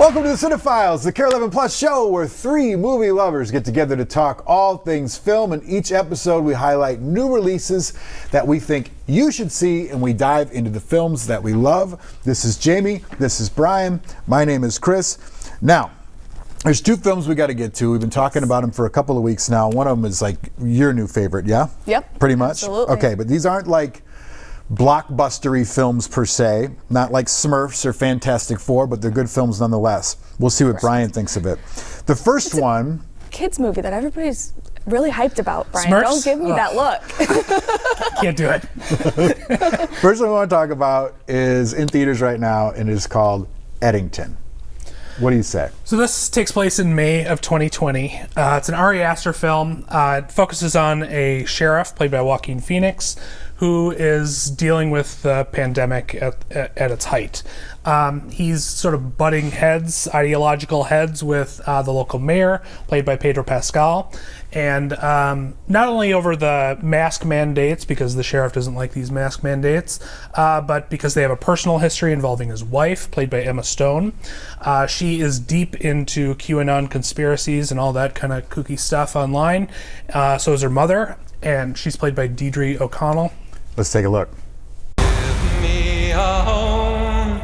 Welcome to the Cinephiles, the Care 11 Plus show where three movie lovers get together to talk all things film. In each episode, we highlight new releases that we think you should see, and we dive into the films that we love. This is Jamie. This is Brian. My name is Chris. Now, there's two films we got to get to. We've been talking about them for a couple of weeks now. One of them is like your new favorite, yeah? Yep. Pretty much? Absolutely. Okay, but these aren't like blockbustery films per se, not like Smurfs or Fantastic Four, but they're good films nonetheless. We'll see what Brian thinks of it. The first one, Kids movie that everybody's really hyped about, Brian. Smurfs? Don't give me that look. Can't do it. first one we want to talk about is in theaters right now, and it is called Eddington. What do you say? So this takes place in May of 2020. It's an Ari Aster film. It focuses on a sheriff played by Joaquin Phoenix who is dealing with the pandemic at its height. He's sort of butting heads, ideological heads, with the local mayor, played by Pedro Pascal. And not only over the mask mandates, because the sheriff doesn't like these mask mandates, but because they have a personal history involving his wife, played by Emma Stone. She is deep into QAnon conspiracies and all that kind of kooky stuff online. So is her mother, and she's played by Deirdre O'Connell. Let's take a look. Give me a home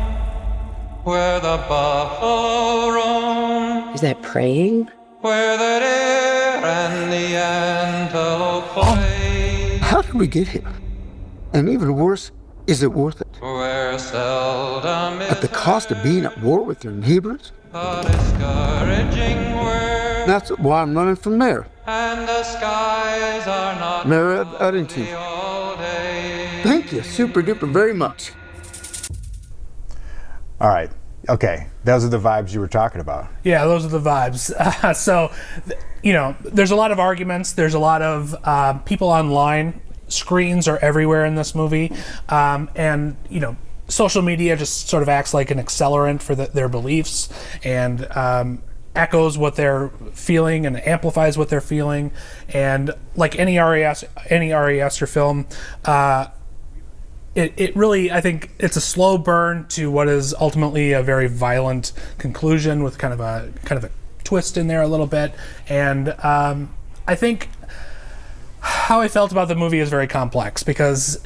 where the buffalo roam, Is that praying? where the deer and the antelope play, How did we get here? And even worse, is it worth it? where seldom At the is cost of being at war with your neighbors? a discouraging word, That's why I'm running for mayor. and the skies are not Mayor of Eddington. cloudy all day. Thank you super duper very much. All right. Okay. Those are the vibes you were talking about. Yeah, those are the vibes. There's a lot of arguments. There's a lot of people online. Screens are everywhere in this movie. Social media just sort of acts like an accelerant for their beliefs and echoes what they're feeling and amplifies what they're feeling. And like any Ari Aster film, it really, I think it's a slow burn to what is ultimately a very violent conclusion with kind of a twist in there a little bit. And I think how I felt about the movie is very complex, because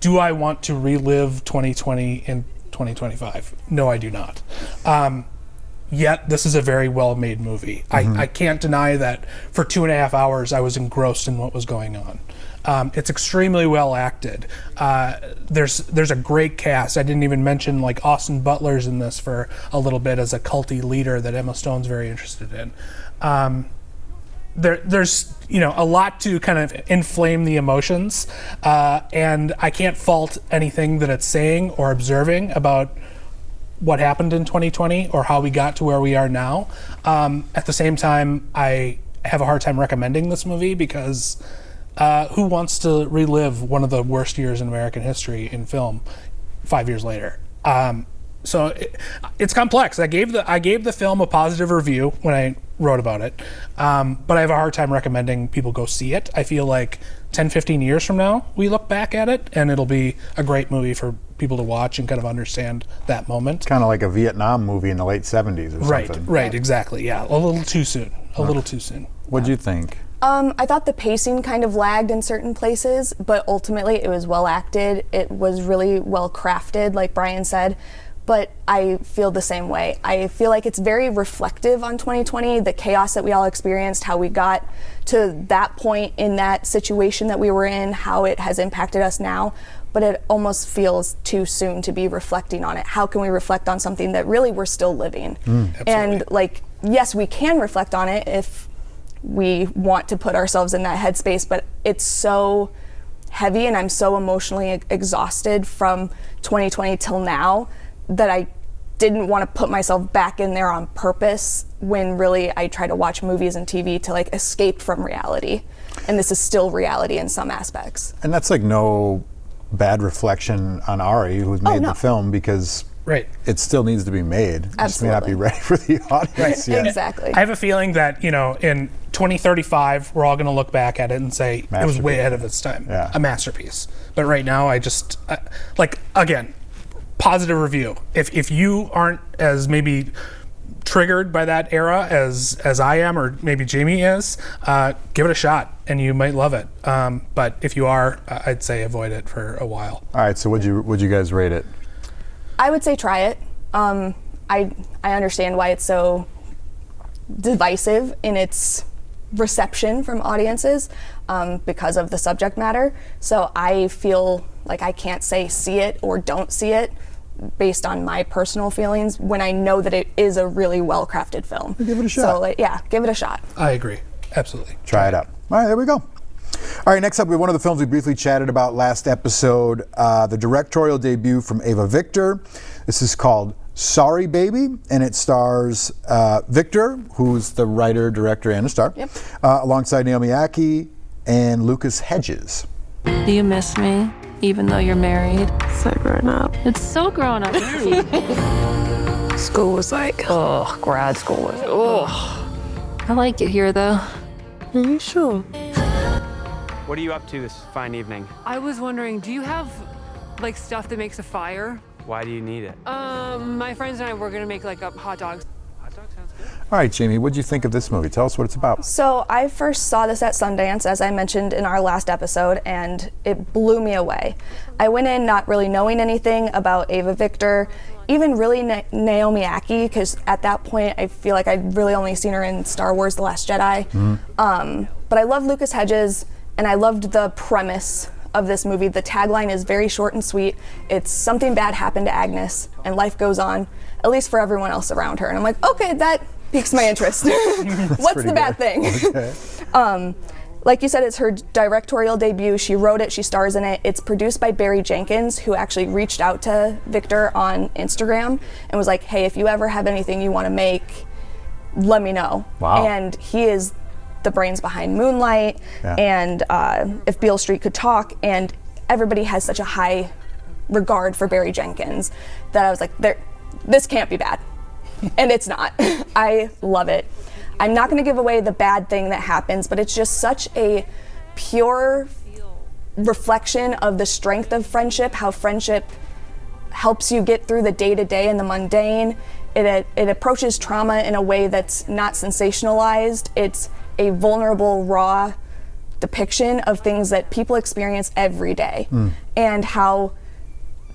do I want to relive 2020 in 2025? No, I do not. Yet this is a very well-made movie. I can't deny that for 2.5 hours I was engrossed in what was going on. It's extremely well acted. There's a great cast. I didn't even mention like Austin Butler's in this for a little bit as a culty leader that Emma Stone's very interested in. There's a lot to kind of inflame the emotions, and I can't fault anything that it's saying or observing about what happened in 2020 or how we got to where we are now. At the same time, I have a hard time recommending this movie because who wants to relive one of the worst years in American history in film 5 years later? So it's complex. I gave the film a positive review when I wrote about it, but I have a hard time recommending people go see it. I feel like 10, 15 years from now, we look back at it, and it'll be a great movie for people to watch and kind of understand that moment. Kind of like a Vietnam movie in the late 70s or something. Right, exactly, yeah. A little too soon. What'd you think? I thought the pacing kind of lagged in certain places, but ultimately it was well acted. It was really well crafted, like Brian said. But I feel the same way. I feel like it's very reflective on 2020, the chaos that we all experienced, how we got to that point in that situation that we were in, how it has impacted us now. But it almost feels too soon to be reflecting on it. How can we reflect on something that really we're still living? And like, yes, we can reflect on it if we want to put ourselves in that headspace, but it's so heavy and I'm so emotionally exhausted from 2020 till now that I didn't want to put myself back in there on purpose when really I try to watch movies and TV to like escape from reality. And this is still reality in some aspects. And that's like no bad reflection on Ari, who's made the film, because it still needs to be made. It just may not be ready for the audience yet. Exactly. I have a feeling that, in 2035, we're all going to look back at it and say it was way ahead of its time. Yeah. A masterpiece. But right now, again, positive review. If you aren't as maybe triggered by that era as I am, or maybe Jamie is, give it a shot and you might love it. But if you are, I'd say avoid it for a while. All right, so would you guys rate it? I would say try it. I understand why it's so divisive in its reception from audiences because of the subject matter. So I feel like I can't say see it or don't see it based on my personal feelings when I know that it is a really well-crafted film. Give it a shot. So give it a shot. I agree. Absolutely. Try it out. All right, there we go. All right, next up, we have one of the films we briefly chatted about last episode, the directorial debut from Ava Victor. This is called Sorry Baby, and it stars Victor, who's the writer, director, and a star, alongside Naomi Ackie and Lucas Hedges. Do you miss me, even though you're married? So grown up. It's so grown up. School was like, oh, grad school was, oh. I like it here, though. Are you sure? What are you up to this fine evening? I was wondering, do you have like stuff that makes a fire? Why do you need it? My friends and I were gonna make like hot dogs. Hot dog sounds good. All right, Jamie, what did you think of this movie? Tell us what it's about. So I first saw this at Sundance, as I mentioned in our last episode, and it blew me away. I went in not really knowing anything about Ava Victor, even really Naomi Ackie, because at that point I feel like I'd really only seen her in Star Wars The Last Jedi. But I love Lucas Hedges, and I loved the premise of this movie. The tagline is very short and sweet. It's something bad happened to Agnes, and life goes on, at least for everyone else around her. And I'm like, okay, that piques my interest. What's the bad thing? Okay. Like you said, it's her directorial debut. She wrote it, she stars in it. It's produced by Barry Jenkins, who actually reached out to Victor on Instagram and was like, hey, if you ever have anything you want to make, let me know. Wow. And he is the brains behind Moonlight and If Beale Street Could Talk, and everybody has such a high regard for Barry Jenkins that I was like, this can't be bad. And it's not. I love it. I'm not going to give away the bad thing that happens, but it's just such a pure reflection of the strength of friendship, how friendship helps you get through the day-to-day and the mundane. It approaches trauma in a way that's not sensationalized. It's a vulnerable, raw depiction of things that people experience every day, and how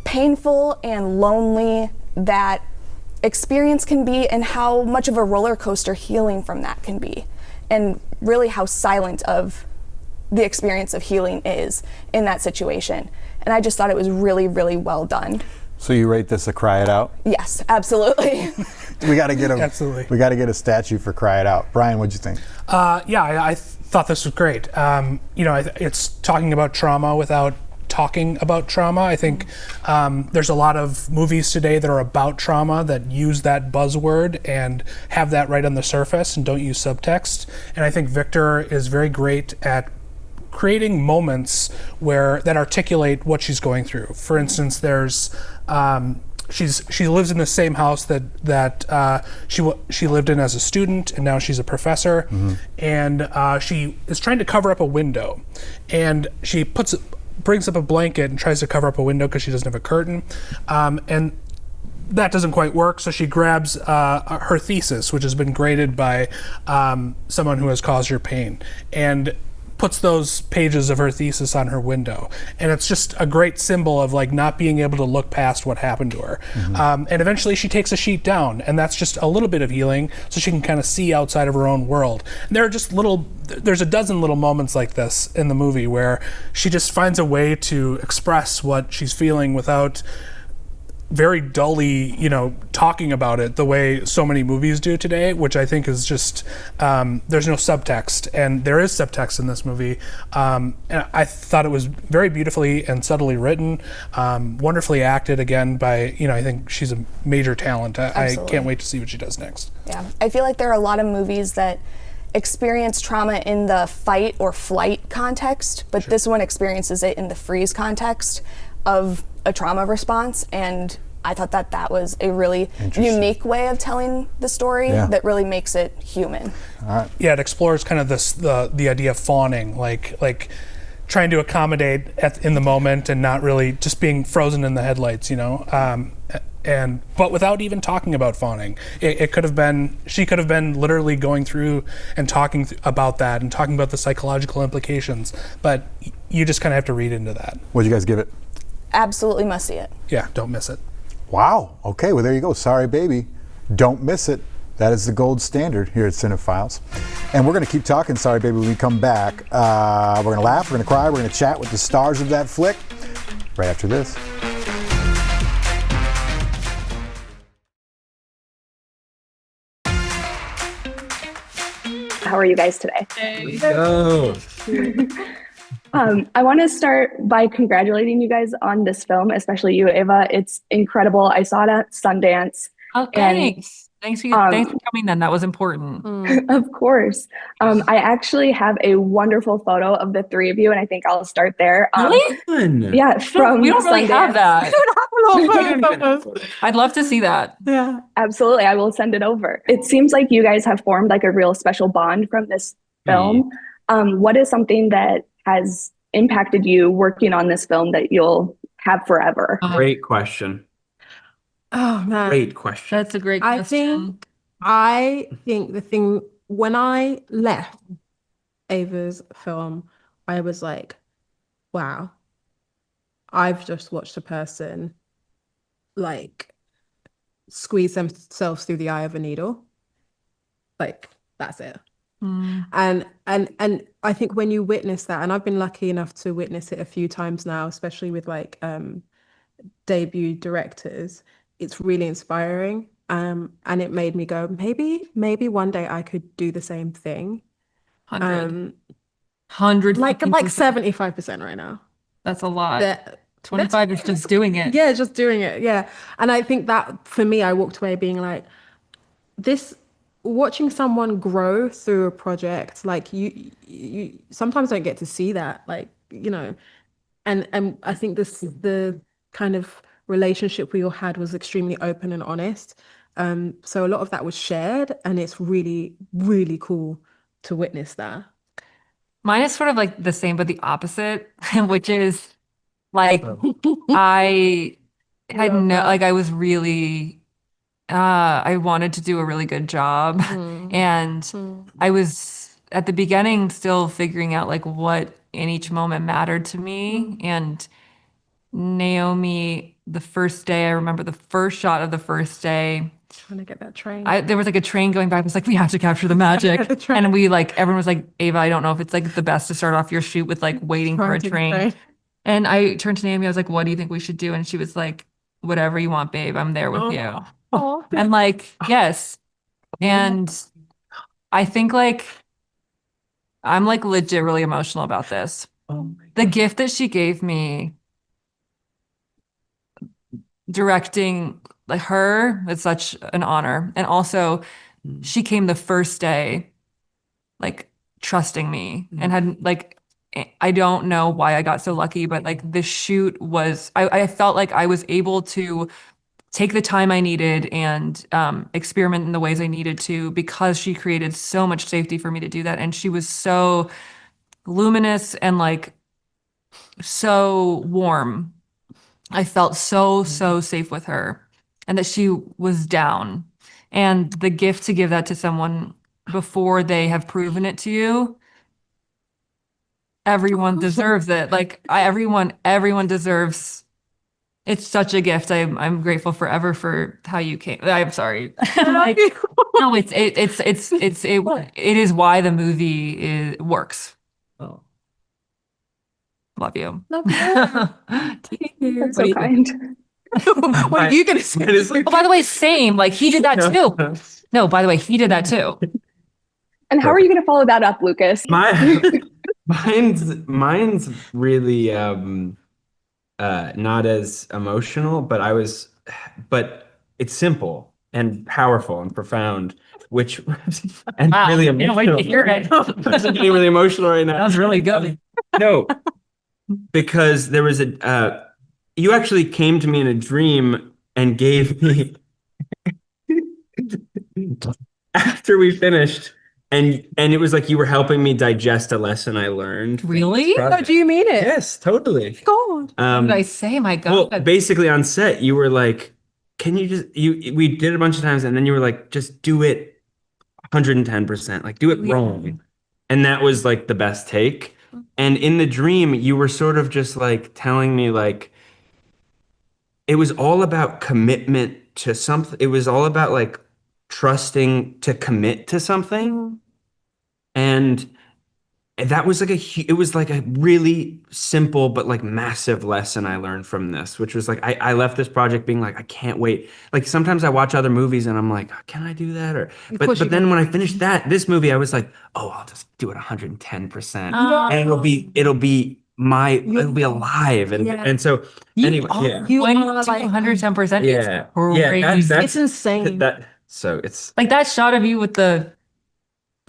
painful and lonely that experience can be, and how much of a roller coaster healing from that can be, and really how silent of the experience of healing is in that situation. And I just thought it was really, really well done. So you rate this a Cry It Out? Yes, absolutely. We got to get Absolutely. We got to get a statue for Cry It Out. Brian, what'd you think? I thought this was great. It's talking about trauma without talking about trauma. I think there's a lot of movies today that are about trauma that use that buzzword and have that right on the surface and don't use subtext. And I think Victor is very great at creating moments that articulate what she's going through. For instance, there's she lives in the same house that she lived in as a student, and now she's a professor. And she is trying to cover up a window, and she brings up a blanket and tries to cover up a window because she doesn't have a curtain, and that doesn't quite work. So she grabs her thesis, which has been graded by someone who has caused her pain, and puts those pages of her thesis on her window. And it's just a great symbol of like not being able to look past what happened to her. And eventually she takes a sheet down, and that's just a little bit of healing so she can kind of see outside of her own world. And there are just there's a dozen little moments like this in the movie where she just finds a way to express what she's feeling without very dully, talking about it the way so many movies do today, which I think is just, there's no subtext, and there is subtext in this movie. And I thought it was very beautifully and subtly written, wonderfully acted again by, I think she's a major talent. I can't wait to see what she does next. Yeah, I feel like there are a lot of movies that experience trauma in the fight or flight context, but this one experiences it in the freeze context of a trauma response, and I thought that was a really unique way of telling the story that really makes it human. Yeah, it explores kind of the idea of fawning, like trying to accommodate in the moment and not really just being frozen in the headlights, but without even talking about fawning. It could have been, she could have been literally going through and talking about that and talking about the psychological implications, but you just kind of have to read into that. What'd you guys give it? Absolutely must see it. Yeah, don't miss it. Wow. Okay, well, there you go. Sorry, baby. Don't miss it. That is the gold standard here at Cinephiles. And we're going to keep talking, Sorry Baby, when we come back. We're going to laugh, we're going to cry, we're going to chat with the stars of that flick right after this. How are you guys today? Go. I want to start by congratulating you guys on this film, especially you, Ava. It's incredible. I saw it at Sundance. Oh, thanks. Thanks for coming then. That was important. Of course. I actually have a wonderful photo of the three of you, and I think I'll start there. Really? Yeah, from we don't really have Sundance. that. I'd love to see that. Yeah, absolutely. I will send it over. It seems like you guys have formed like a real special bond from this film. What is something that has impacted you working on this film that you'll have forever? Great question. Oh man, Great question. That's a great question. I think the thing when I left Ava's film, I was like, wow, I've just watched a person like squeeze themselves through the eye of a needle. Like that's it. And I think when you witness that, and I've been lucky enough to witness it a few times now, especially with like debut directors, it's really inspiring. And it made me go, maybe one day I could do the same thing. 100 like 75% right now. That's a lot. 25 is just doing it. Yeah, just doing it. Yeah. And I think that for me, I walked away being like, watching someone grow through a project, like you sometimes don't get to see that, like, you know, and I think the kind of relationship we all had was extremely open and honest. So a lot of that was shared, and it's really, really cool to witness that. Mine is sort of like the same, but the opposite, which is like I was really I wanted to do a really good job. And I was at the beginning still figuring out like what in each moment mattered to me. And Naomi, the first day, I remember the first shot of the first day. Trying to get that train. There was like a train going by. I was like, we have to capture the magic. And we like, everyone was like, Ava, I don't know if it's like the best to start off your shoot with like waiting for a train. And I turned to Naomi, I was like, what do you think we should do? And she was like, whatever you want, babe, I'm there with you. And like, yes. And I think like, I'm like legit really emotional about this. The gift that she gave me directing like her, it's such an honor. And also she came the first day, like trusting me and had like, I don't know why I got so lucky, but like the shoot was, I felt like I was able to take the time I needed and experiment in the ways I needed to, because she created so much safety for me to do that. And she was so luminous and like so warm. I felt so safe with her, and that she was down. And the gift to give that to someone before they have proven it to you, everyone deserves it. Like everyone deserves. It's such a gift. I'm grateful forever for how you came. I'm sorry. Like, no, it is why the movie works. Oh. Love you. Love you. That's so kind. What are you gonna say? Oh, by the way, same. Like he did that too. No, by the way, he did that too. And how are you going to follow that up, Lucas? Mine's really not as emotional, but it's simple and powerful and profound, which and wow, really emotional. Wait to hear it. I'm getting really emotional right now. That was really good. No, because there was you actually came to me in a dream and gave me after we finished, and it was like you were helping me digest a lesson I learned. Really? Oh, do you mean it? Yes, totally. God. What did I say? My God. Well, basically on set, you were like, can you just we did it a bunch of times, and then you were like, just do it 110%, like do it wrong. And that was like the best take. And in the dream, you were sort of just like telling me like it was all about commitment to something. It was all about like trusting to commit to something. And that was like it was like a really simple but like massive lesson I learned from this, which was like I left this project being like, I can't wait. Like sometimes I watch other movies and I'm like, can I do that? Or but then when I finished this movie, I was like, oh, I'll just do it 110%. And it'll be alive. And so anyway, yeah. You went like 110%. Yeah. It's insane. So it's like that shot of you with the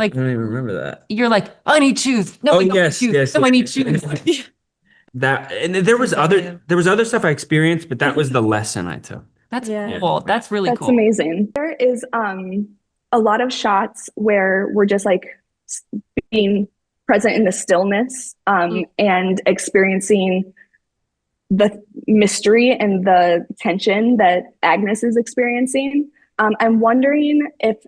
like, I don't even remember that. You're like, I need shoes. No, yes. No, I need shoes. That, and there was other stuff I experienced, but that was the lesson I took. That's cool. That's really cool. That's amazing. There is a lot of shots where we're just like being present in the stillness and experiencing the mystery and the tension that Agnes is experiencing. I'm wondering if,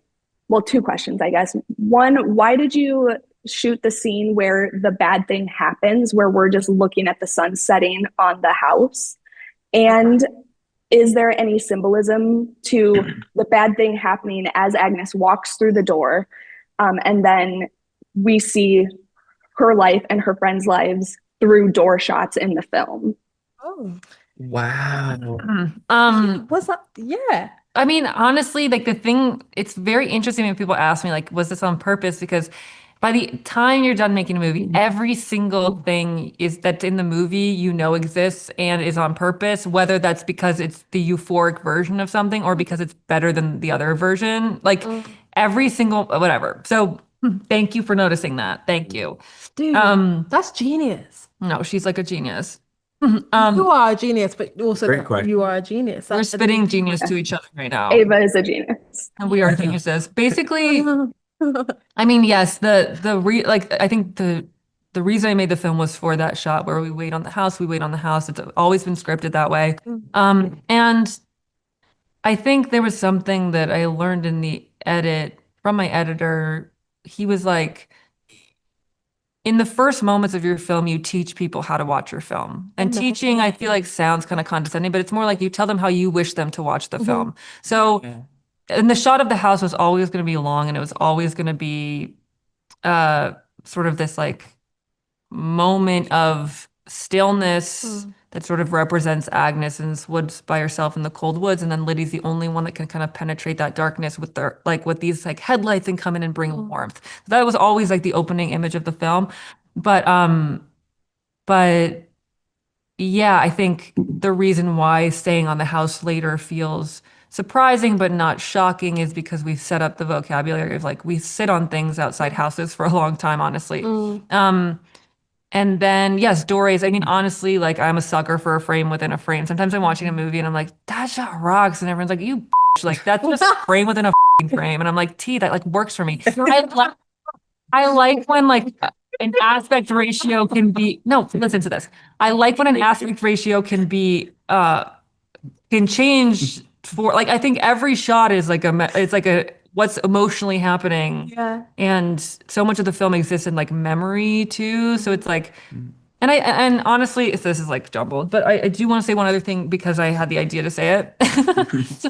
well, two questions, I guess. One, why did you shoot the scene where the bad thing happens, where we're just looking at the sun setting on the house? And is there any symbolism to the bad thing happening as Agnes walks through the door? And then we see her life and her friends' lives through door shots in the film. Oh. Wow. Was that? Yeah. I mean, honestly, like it's very interesting when people ask me, like, was this on purpose? Because by the time you're done making a movie, every single thing that's in the movie, exists and is on purpose, whether that's because it's the euphoric version of something or because it's better than the other version, like every single, whatever. So thank you for noticing that. Thank you. Dude, that's genius. No, she's like a genius. You are a genius, but also Great question. you are a genius. We're spitting genius to each other right now. Ava is a genius. And we are geniuses. Basically, I mean, yes, I think the reason I made the film was for that shot where we wait on the house. It's always been scripted that way. And I think there was something that I learned in the edit from my editor. He was like, in the first moments of your film, you teach people how to watch your film. And teaching, I feel like, sounds kind of condescending, but it's more like you tell them how you wish them to watch the film. So, and the shot of the house was always going to be long, and it was always going to be sort of this like moment of stillness that sort of represents Agnes in this woods by herself in the cold woods, and then Liddy's the only one that can kind of penetrate that darkness with with these like headlights and come in and bring warmth. That was always like the opening image of the film. But yeah, I think the reason why staying on the house later feels surprising but not shocking is because we've set up the vocabulary of like we sit on things outside houses for a long time, honestly. And then, yes, doorways. I mean, honestly, like I'm a sucker for a frame within a frame. Sometimes I'm watching a movie and I'm like, that shot rocks. And everyone's like, you bitch. Like that's just a frame within a frame. And I'm like, that like works for me. I like when like an aspect ratio can be, no, listen to this. I like when an aspect ratio can be, can change for like, I think every shot is like it's like what's emotionally happening. Yeah. And so much of the film exists in like memory too. So it's like, and honestly, this is like jumbled, but I do want to say one other thing because I had the idea to say it,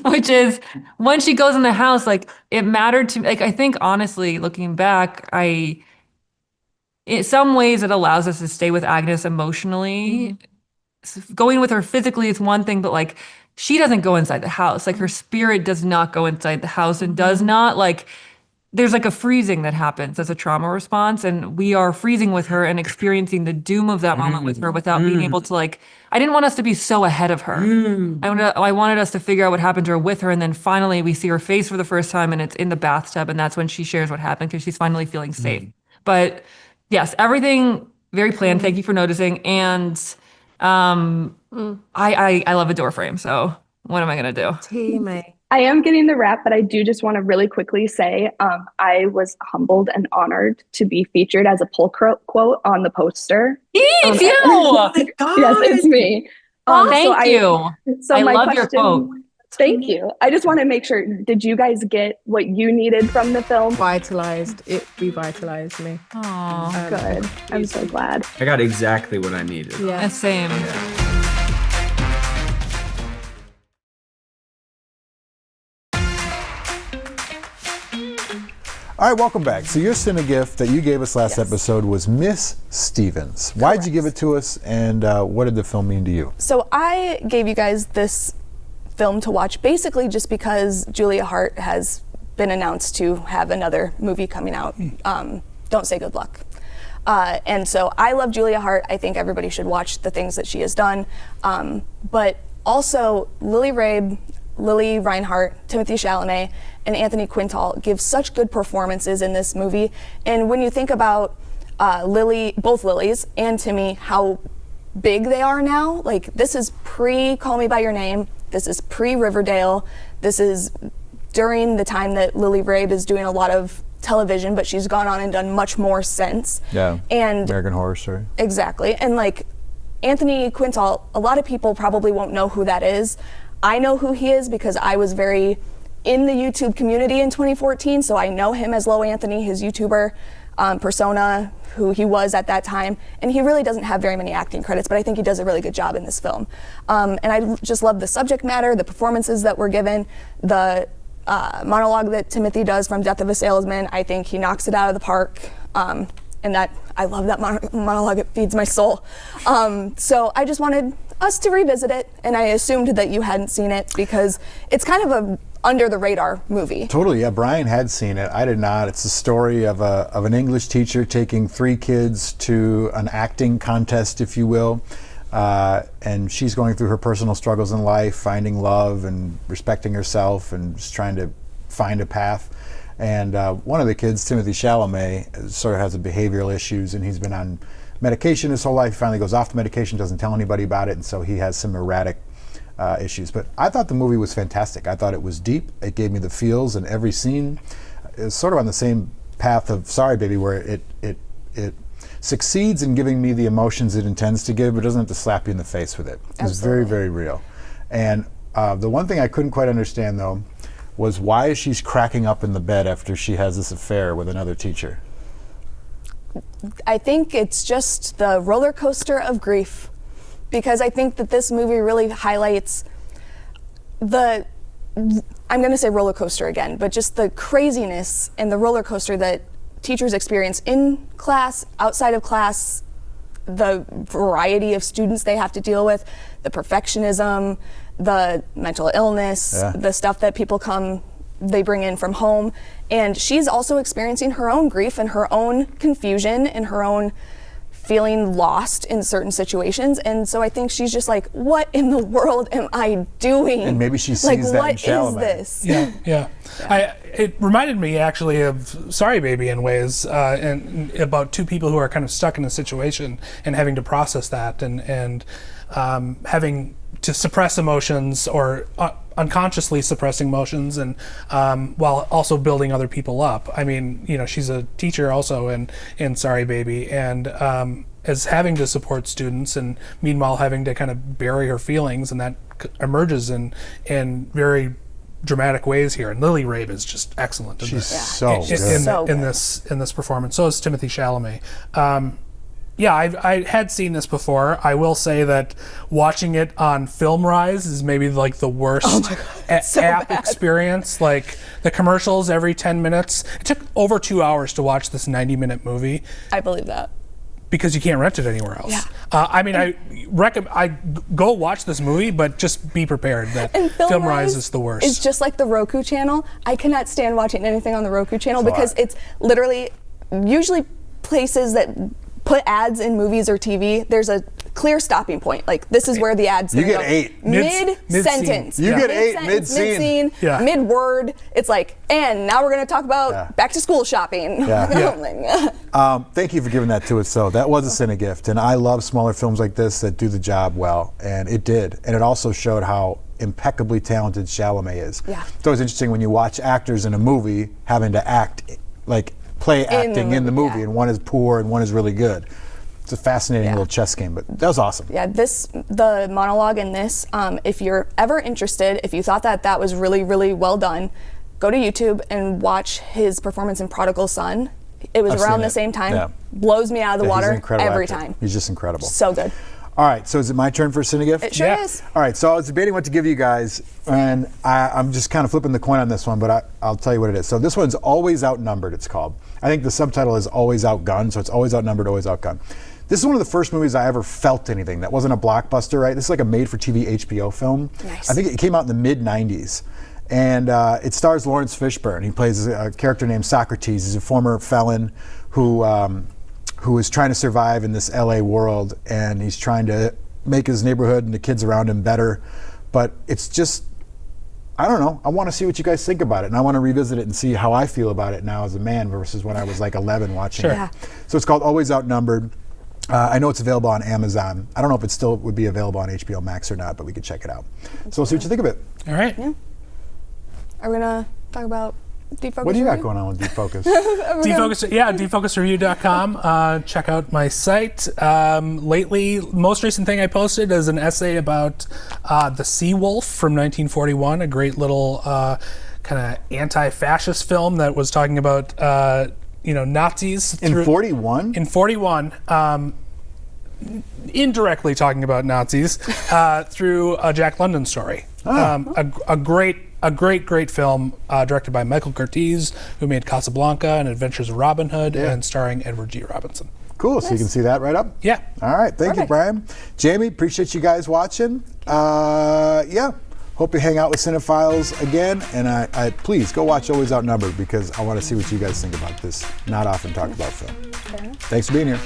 which is when she goes in the house, like it mattered to me. Like, I think honestly, looking back, in some ways it allows us to stay with Agnes emotionally. Going with her physically is one thing, but like, she doesn't go inside the house. Like her spirit does not go inside the house and does not like, there's like a freezing that happens as a trauma response. And we are freezing with her and experiencing the doom of that moment with her without being able to like, I didn't want us to be so ahead of her. I wanted us to figure out what happened to her with her. And then finally we see her face for the first time and it's in the bathtub. And that's when she shares what happened because she's finally feeling safe. But yes, everything very planned. Thank you for noticing. And I love a door frame, so what am I gonna do? Teammate. I am getting the wrap, but I do just want to really quickly say I was humbled and honored to be featured as a pull quote on the poster. It's you! Yes, it's me. Thank you. So I my love your question, quote. Thank you. I just want to make sure, did you guys get what you needed from the film? It revitalized me. Oh, Good. I'm so glad. I got exactly what I needed. Yeah. same. All right, welcome back. So your cine gift that you gave us last episode was Miss Stevens. Why'd you give it to us, and what did the film mean to you? So I gave you guys this film to watch basically just because Julia Hart has been announced to have another movie coming out. Don't Say Good Luck. And so I love Julia Hart. I think everybody should watch the things that she has done. But also Lily Rabe, Lily Reinhart, Timothy Chalamet, and Anthony Quintal give such good performances in this movie. And when you think about both Lilies and Timmy, how big they are now, like this is pre Call Me By Your Name, this is pre Riverdale, this is during the time that Lily Rabe is doing a lot of television, but she's gone on and done much more since. Yeah, and American Horror Story. Exactly. And like Anthony Quintal, a lot of people probably won't know who that is. I know who he is because I was very in the YouTube community in 2014, so I know him as Low Anthony, his YouTuber persona, who he was at that time. And he really doesn't have very many acting credits, but I think he does a really good job in this film. And I just love the subject matter, the performances that were given, the monologue that Timothy does from Death of a Salesman. I think he knocks it out of the park. And that I love that monologue, it feeds my soul. So I just wanted us to revisit it, and I assumed that you hadn't seen it because it's kind of a under the radar movie. Totally, yeah. Brian had seen it. I did not. It's the story of an English teacher taking 3 kids to an acting contest, if you will. And she's going through her personal struggles in life, finding love and respecting herself and just trying to find a path. And one of the kids, Timothy Chalamet, sort of has behavioral issues, and he's been on medication his whole life. He finally goes off the medication, doesn't tell anybody about it, and so he has some erratic issues. But I thought the movie was fantastic. I thought it was deep. It gave me the feels in every scene. It's sort of on the same path of Sorry Baby, where it succeeds in giving me the emotions it intends to give, but doesn't have to slap you in the face with it. It's very, very real. And the one thing I couldn't quite understand, though, was why she's cracking up in the bed after she has this affair with another teacher. I think it's just the roller coaster of grief, because I think that this movie really highlights I'm going to say roller coaster again, but just the craziness and the roller coaster that teachers experience in class, outside of class, the variety of students they have to deal with, the perfectionism, the mental illness, the stuff that they bring in from home. And she's also experiencing her own grief and her own confusion and her own feeling lost in certain situations. And so I think she's just like, what in the world am I doing? And maybe she sees like, that what in Chalamet. is this? Yeah. It reminded me actually of Sorry Baby in ways, and about 2 people who are kind of stuck in a situation and having to process that and having to suppress emotions or unconsciously suppressing emotions, and while also building other people up. I mean, she's a teacher also in Sorry Baby, and as having to support students, and meanwhile having to kind of bury her feelings, and that emerges in very dramatic ways here. And Lily Rabe is just excellent. She's so good in this performance. So is Timothy Chalamet. Yeah, I had seen this before. I will say that watching it on FilmRise is maybe like the worst app experience. Like the commercials every 10 minutes. It took over 2 hours to watch this 90-minute movie. I believe that. Because you can't rent it anywhere else. Yeah. I go watch this movie, but just be prepared that FilmRise is the worst. It's just like the Roku channel. I cannot stand watching anything on the Roku channel because it's literally usually places that put ads in movies or TV, there's a clear stopping point. Like, this is where the ads You get 8. Mid-sentence. You get 8 mid-scene. Mid-word. It's like, and now we're going to talk about back-to-school shopping. Thank you for giving that to us, though. That was a cine gift, and I love smaller films like this that do the job well, and it did. And it also showed how impeccably talented Chalamet is. Yeah. It's always interesting when you watch actors in a movie having to act, like play acting in the movie, and one is poor and one is really good. It's a fascinating little chess game, but that was awesome. Yeah, the monologue in this, if you're ever interested, if you thought that was really, really well done, go to YouTube and watch his performance in Prodigal Son. It was I've around seen the it. same time. Yeah. Blows me out of the Yeah, he's an water incredible every actor. time. He's just incredible. So good. All right, so is it my turn for Cinegift? It sure is. All right, so I was debating what to give you guys, and I'm just kind of flipping the coin on this one, but I'll tell you what it is. So this one's Always Outnumbered, it's called. I think the subtitle is Always Outgunned, so it's Always Outnumbered, Always Outgunned. This is one of the first movies I ever felt anything that wasn't a blockbuster, right? This is like a made-for-TV HBO film. Nice. I think it came out in the mid-90s. And it stars Lawrence Fishburne. He plays a character named Socrates. He's a former felon who is trying to survive in this LA world, and he's trying to make his neighborhood and the kids around him better. But it's just, I don't know. I want to see what you guys think about it, and I want to revisit it and see how I feel about it now as a man versus when I was like 11 watching it. Yeah. So it's called Always Outnumbered. I know it's available on Amazon. I don't know if it still would be available on HBO Max or not, but we could check it out. So we'll see what you think of it. All right. Yeah. Are we gonna talk about Defocus? What do you got Review? going on with Defocus? Defocusreview.com. Check out my site. Lately, most recent thing I posted is an essay about The Sea Wolf from 1941, a great little kind of anti-fascist film that was talking about Nazis. In 41? In 41. Indirectly talking about Nazis through a Jack London story. A great film directed by Michael Curtiz, who made Casablanca and Adventures of Robin Hood, and starring Edward G. Robinson. Cool, so you can see that right up? Yeah. All right, thank you, Perfect. Brian. Jamie, appreciate you guys watching. Hope you hang out with Cinephiles again, and I please go watch Always Outnumbered because I want to see what you guys think about this not often talked about film. Thanks for being here.